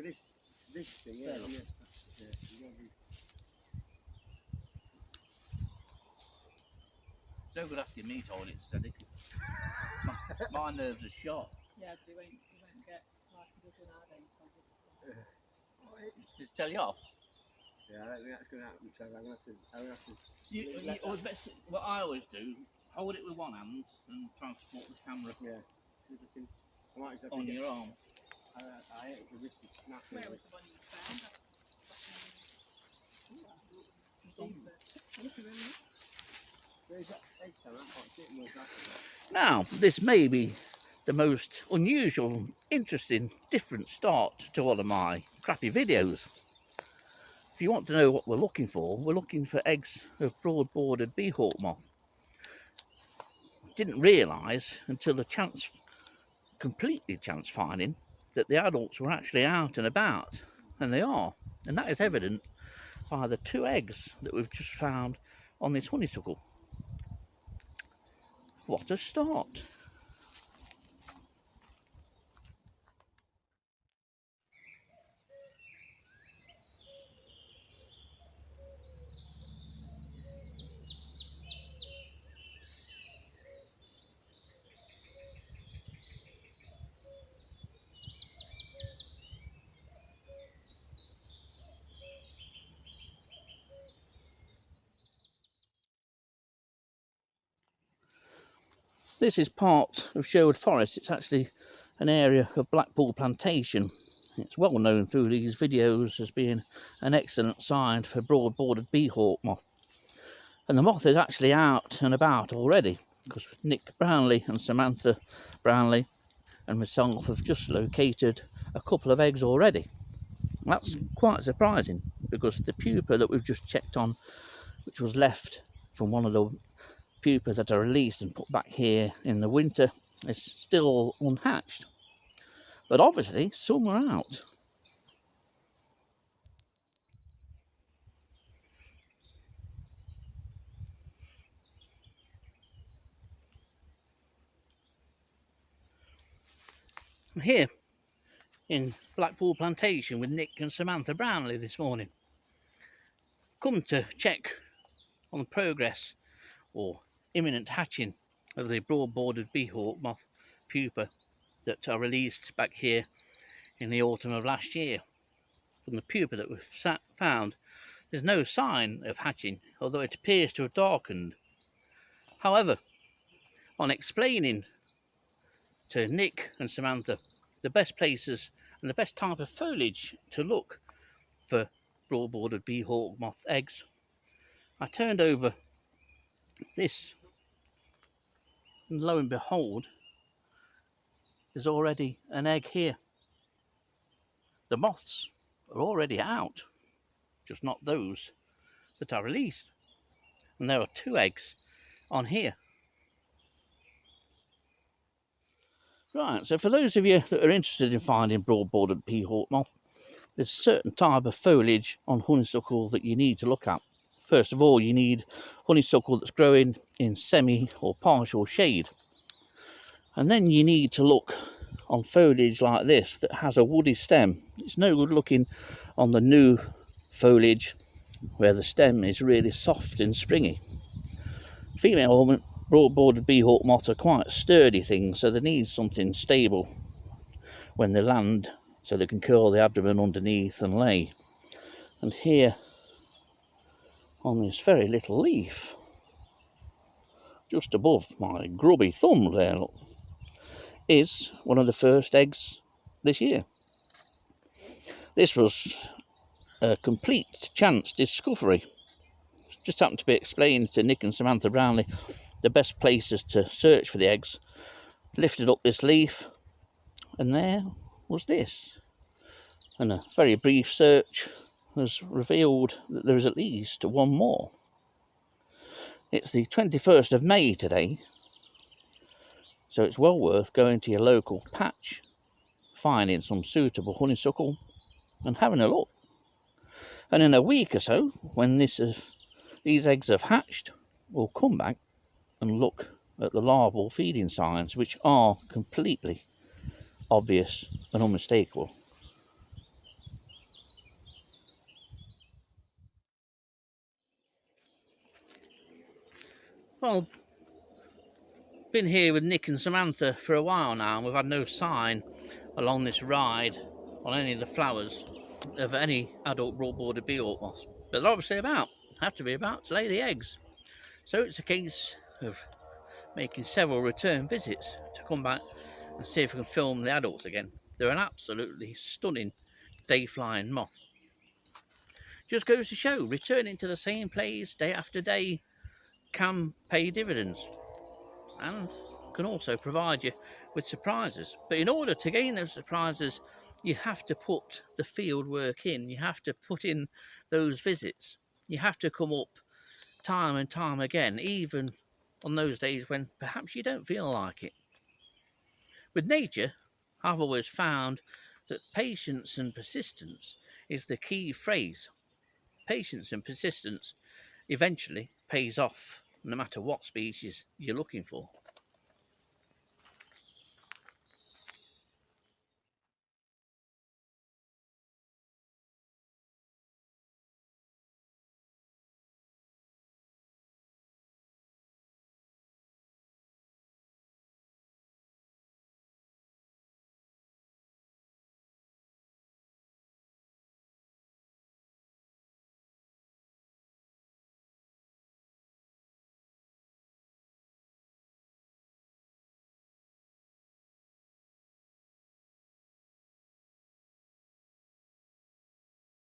this thing, yeah. No good asking me to hold it steady. My nerves are shot. Yeah, but you won't get like a dozen nowadays. Just tell you off. Yeah, I don't think that's going to happen, so I'm going to have to... What I always do, hold it with one hand and transport the camera on your arm. I hate the wrist is snapping. Where was the one you found? Now, this may be the most unusual, interesting, different start to one of my crappy videos. If you want to know what we're looking for eggs of broad-bordered Bee Hawk-moth. Didn't realise until the completely chance finding, that the adults were actually out and about, and they are. And that is evident by the 2 eggs that we've just found on this honeysuckle. What a start! This is part of Sherwood Forest. It's actually an area of Blackpool Plantation. It's well known through these videos as being an excellent site for broad-bordered Bee Hawk-moth. And the moth is actually out and about already, because Nick Brownley and Samantha Brownley and myself have just located a couple of eggs already. That's quite surprising, because the pupa that we've just checked on, which was left from one of the pupa that are released and put back here in the winter, is still unhatched. But obviously some are out. I'm here in Blackpool Plantation with Nick and Samantha Brownley this morning. Come to check on the progress or imminent hatching of the broad-bordered Bee Hawk-moth pupa that are released back here in the autumn of last year. From the pupa that we've found, there's no sign of hatching, although it appears to have darkened. However, on explaining to Nick and Samantha the best places and the best type of foliage to look for broad-bordered Bee Hawk-moth eggs, I turned over this, and lo and behold, there's already an egg here. The moths are already out, just not those that are released. And there are 2 eggs on here. Right, so for those of you that are interested in finding broad-bordered Bee Hawk-moth, there's a certain type of foliage on honeysuckle that you need to look at. First of all, you need honeysuckle that's growing in semi or partial shade. And then you need to look on foliage like this that has a woody stem. It's no good looking on the new foliage where the stem is really soft and springy. Female broad-bordered Bee Hawk-moth are quite sturdy things, so they need something stable when they land, so they can curl the abdomen underneath and lay. And here on this very little leaf, just above my grubby thumb there, look, is one of the first eggs this year. This was a complete chance discovery. Just happened to be explained to Nick and Samantha Brownley the best places to search for the eggs. Lifted up this leaf, and there was this. And a very brief search has revealed that there is at least 1 more. It's the 21st of May today, so it's well worth going to your local patch, finding some suitable honeysuckle and having a look. And in a week or so, when these eggs have hatched, we'll come back and look at the larval feeding signs, which are completely obvious and unmistakable. Well, been here with Nick and Samantha for a while now, and we've had no sign along this ride on any of the flowers of any adult broad-bordered Bee Hawk-moth. But they're obviously have to be about to lay the eggs. So it's a case of making several return visits to come back and see if we can film the adults again. They're an absolutely stunning day-flying moth. Just goes to show, returning to the same place day after day can pay dividends and can also provide you with surprises. But in order to gain those surprises, you have to put the field work in. You have to put in those visits. You have to come up time and time again, even on those days when perhaps you don't feel like it. With nature, I've always found that patience and persistence is the key phrase. Patience and persistence eventually pays off, no matter what species you're looking for.